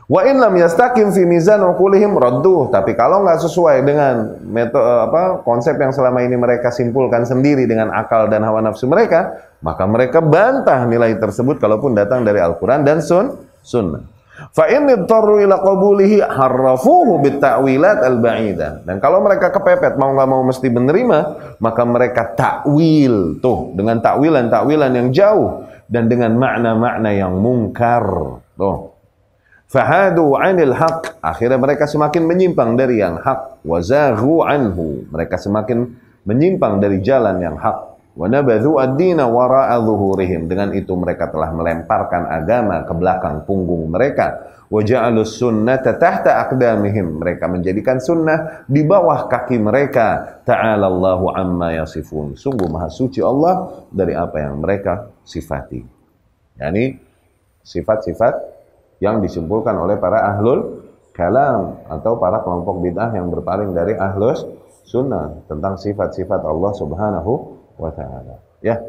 Wa in lam yastaqim fi mizan uqulihim radduh, tapi kalau nggak sesuai dengan konsep yang selama ini mereka simpulkan sendiri dengan akal dan hawa nafsu mereka, maka mereka bantah nilai tersebut kalaupun datang dari Al-Qur'an dan sunnah. Fa in idtarru ila qabulihi harrafuhu bit-ta'wilat al-ba'idah, dan kalau mereka kepepet mau nggak mau mesti menerima, maka mereka takwil tuh dengan takwilan-takwilan yang jauh dan dengan makna-makna yang mungkar. Tuh. Fahadu 'anil haqq, akhirnya mereka semakin menyimpang dari yang hak. Wa zaghu anhu, mereka semakin menyimpang dari jalan yang hak. Wa nabadhu ad-dina wara'a dhuhurihim, dengan itu mereka telah melemparkan agama ke belakang punggung mereka. Wa ja'alus sunnata tahta aqdamihim, mereka menjadikan sunnah di bawah kaki mereka. Ta'ala Allahu amma yasifun, sungguh maha suci Allah dari apa yang mereka sifati. Yani sifat-sifat yang disimpulkan oleh para ahlul kalam atau para kelompok bid'ah yang berpaling dari ahlus sunnah tentang sifat-sifat Allah Subhanahu wa ta'ala. Ya,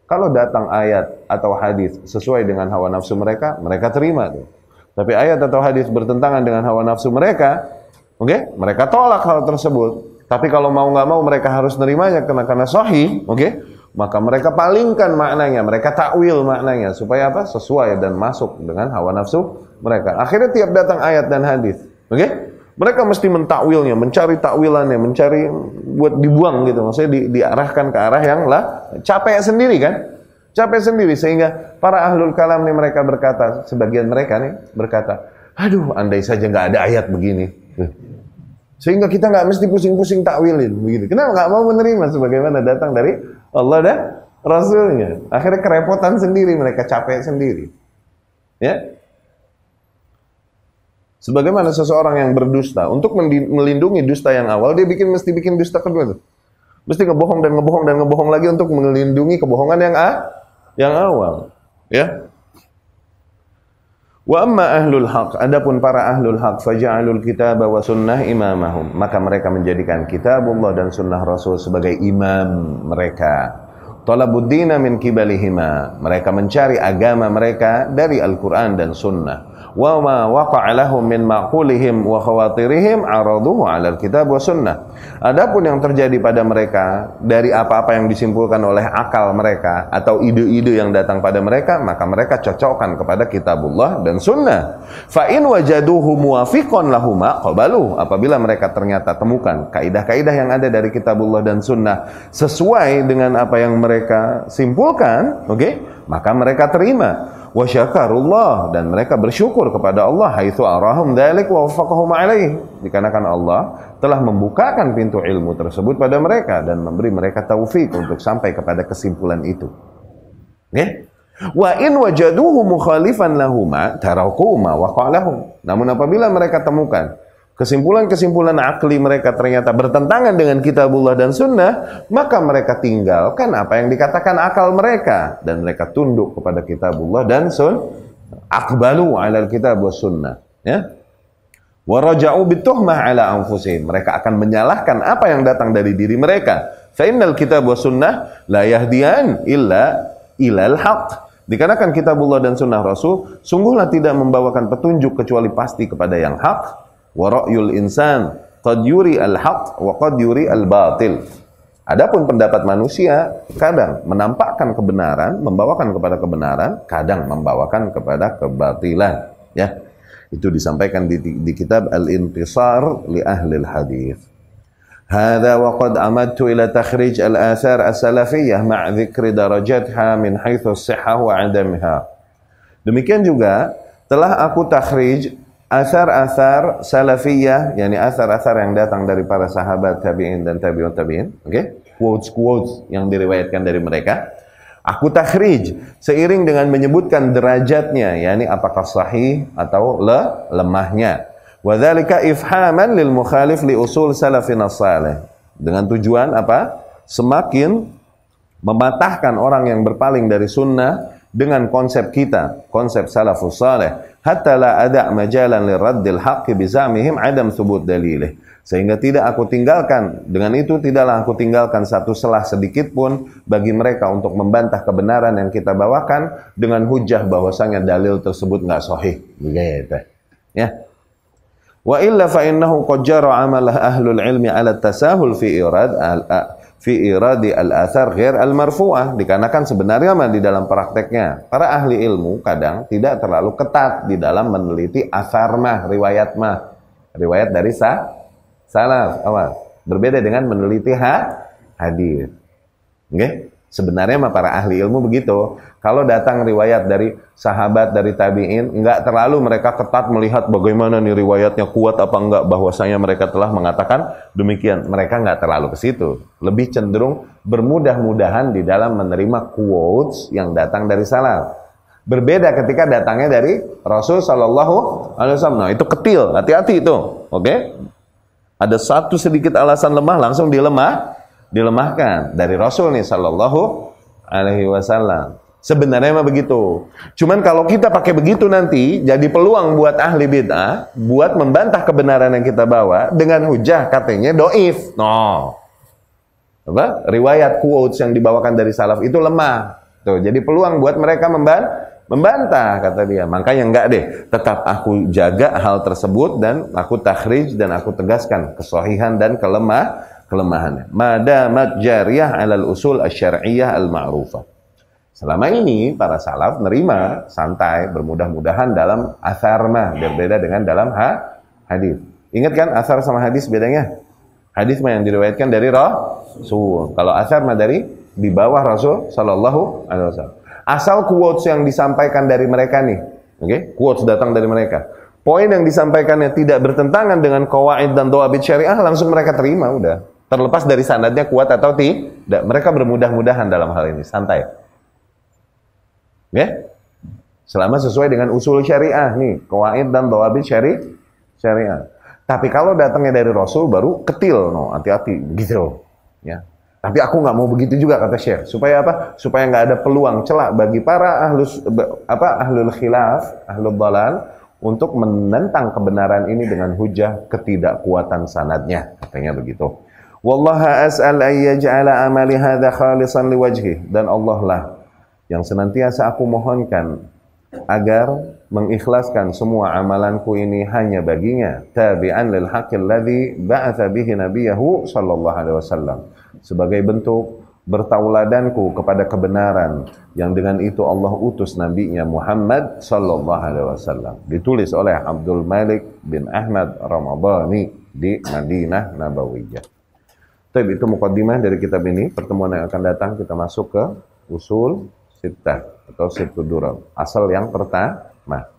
kalau datang ayat atau hadis sesuai dengan hawa nafsu mereka, mereka terima tuh. Tapi ayat atau hadis bertentangan dengan hawa nafsu mereka, oke, mereka tolak hal tersebut. Tapi kalau mau nggak mau mereka harus nerimanya karena sahih, oke. Maka mereka palingkan maknanya, mereka takwil maknanya supaya apa? Sesuai dan masuk dengan hawa nafsu mereka. Akhirnya tiap datang ayat dan hadis, oke? Mereka mesti mentakwilnya, mencari takwilannya, mencari buat dibuang gitu. Maksudnya diarahkan ke arah yang lah capek sendiri kan? Capek sendiri, sehingga para ahlul kalam nih mereka berkata, sebagian mereka nih berkata, aduh andai saja nggak ada ayat begini. Sehingga kita nggak mesti pusing-pusing takwilin begitu. Kenapa nggak mau menerima sebagaimana datang dari Allah dan Rasulnya? Akhirnya kerepotan sendiri, mereka capek sendiri. Ya. Sebagaimana seseorang yang berdusta, untuk melindungi dusta yang awal, dia mesti bikin dusta kedua tuh. Mesti ngebohong dan ngebohong dan ngebohong lagi untuk melindungi kebohongan yang awal. Ya. Wa amma ahlul haq, adapun para ahlul haq, faja'alul kitaba wa sunnah imamahum, maka mereka menjadikan kitabullah dan sunnah Rasul sebagai imam mereka. Talabuddina min kibalihima, mereka mencari agama mereka dari Al-Quran dan sunnah. Wa ma waqa'a lahum min maqulihim wa khawatirihim araduhu 'ala al-kitab wa sunnah. Adapun yang terjadi pada mereka dari apa-apa yang disimpulkan oleh akal mereka atau ide-ide yang datang pada mereka, maka mereka cocokkan kepada kitabullah dan sunnah. Fa in wajaduhu muwafiqan lahuma qabalu, apabila mereka ternyata temukan kaidah-kaidah yang ada dari kitabullah dan sunnah sesuai dengan apa yang mereka simpulkan, oke, maka mereka terima. Wa syakarullah, dan mereka bersyukur kepada Allah haitsu arahum dzalik wa waffaqahum alaih, dikarenakan Allah telah membukakan pintu ilmu tersebut pada mereka dan memberi mereka taufik untuk sampai kepada kesimpulan itu. Oke? Wa in wajaduhu mukhalifan lahuma taraku ma waqa lahum. Namun apabila mereka temukan kesimpulan-kesimpulan akli mereka ternyata bertentangan dengan kitabullah dan sunnah, maka mereka tinggalkan apa yang dikatakan akal mereka dan mereka tunduk kepada kitabullah dan sunnah. Aqbalu 'alal kitab was sunnah, ya. Wa raja'u bituhmah 'ala anfusihim, mereka akan menyalahkan apa yang datang dari diri mereka. Fa innal kitab was sunnah la yahdiyan illa ilal haqq, dikarenakan kitabullah dan sunnah Rasul sungguhlah tidak membawakan petunjuk kecuali pasti kepada yang hak. Wa ra'yul insan qad yuri al-haq wa qad yuri al-batil. Adapun pendapat manusia kadang menampakkan kebenaran, membawakan kepada kebenaran, kadang membawakan kepada kebatilan, ya. Itu disampaikan di kitab Al-Intisar li Ahli al-Hadits. Hadza wa qad amadtu ila takhrij al-athar as-salafiyyah ma'a dzikri darajatha min haitsu as-sihhah wa 'adamha. Demikian juga telah aku takhrij asar-asar salafiyah, yakni asar-asar yang datang dari para sahabat tabi'in dan tabi'ut tabi'in, oke? Quotes-quotes yang diriwayatkan dari mereka. Aku takhrij seiring dengan menyebutkan derajatnya, yakni apakah sahih atau lemahnya. Wa dzalika ifhaman lil mukhalif li usul salafina salih. Dengan tujuan apa? Semakin mematahkan orang yang berpaling dari sunnah dengan konsep kita, konsep salafus salih. Hatta la ada' majalan liraddil haqqi bizamihim adam thubut dalilih, sehingga tidak aku tinggalkan, dengan itu tidaklah aku tinggalkan satu celah sedikit pun bagi mereka untuk membantah kebenaran yang kita bawakan dengan hujah bahwasanya dalil tersebut enggak sahih, begitu ya. Wa illa fa innahu qad jara 'amalah ahlul ilmi 'ala tasahul fi iradi al-athar ghair al-marfu'ah, dikarenakan sebenarnya di dalam prakteknya para ahli ilmu kadang tidak terlalu ketat di dalam meneliti asar riwayat dari salaf awal, berbeda dengan meneliti hadis. Oke? Sebenarnya mah para ahli ilmu begitu. Kalau datang riwayat dari sahabat, dari tabi'in, enggak terlalu mereka ketat melihat bagaimana nih riwayatnya kuat apa enggak, bahwasanya mereka telah mengatakan demikian. Mereka enggak terlalu ke situ. Lebih cenderung bermudah-mudahan di dalam menerima quotes yang datang dari salaf. Berbeda ketika datangnya dari Rasul Shallallahu Alaihi Wasallam. Nah, itu ketil, hati-hati itu. Oke? Ada satu sedikit alasan lemah, langsung dilemahkan dari Rasul nih Shallallahu Alaihi Wasallam. Sebenarnya mah begitu. Cuman kalau kita pakai begitu nanti jadi peluang buat ahli bid'ah buat membantah kebenaran yang kita bawa dengan hujah katanya doif. No. Apa? Riwayat quotes yang dibawakan dari salaf itu lemah. Tuh, jadi peluang buat mereka membantah kata dia. Makanya enggak deh, tetap aku jaga hal tersebut dan aku takhrij dan aku tegaskan kesahihan dan kelemahannya. Madamat jariyah 'alal usul asy-syar'iyyah al-ma'rufah. Selama ini para salaf nerima santai, bermudah-mudahan dalam athar mah berbeda dengan dalam hadis. Ingat kan athar sama hadis bedanya? Hadis mah yang diriwayatkan dari Rasul. Kalau athar mah dari di bawah Rasul sallallahu alaihi wasallam. Asal quotes yang disampaikan dari mereka nih, oke? Quotes datang dari mereka. Poin yang disampaikannya tidak bertentangan dengan qawaid dan dhawabit syariah, langsung mereka terima udah. Terlepas dari sanadnya kuat atau tidak, mereka bermudah-mudahan dalam hal ini, santai. Ya? Selama sesuai dengan usul syariah nih, qawaid dan dhawabit syariah. Tapi kalau datangnya dari Rasul baru ketil, no, hati-hati gitu, ya. Tapi aku nggak mau begitu juga kata Syekh. Supaya apa? Supaya nggak ada peluang celak bagi para ahlul khilaf, ahlul dalal untuk menentang kebenaran ini dengan hujah ketidakkuatan sanadnya. Katanya begitu. Wallaha as'al an yaj'ala amali hadza khalisan liwajhi, dan Allah lah yang senantiasa aku mohonkan agar mengikhlaskan semua amalanku ini hanya baginya, tabi'an lil haqqil ladzi ba'atha bihi nabiyahu sallallahu alaihi wasallam, sebagai bentuk bertauladanku kepada kebenaran yang dengan itu Allah utus nabinya Muhammad sallallahu alaihi wasallam. Ditulis oleh Abdul Malik bin Ahmad Ramadhani di Madinah Nabawiyah. Tapi itu mukaddimah dari kitab ini. Pertemuan yang akan datang kita masuk ke usul sittah atau sittud durar. Asal yang pertama.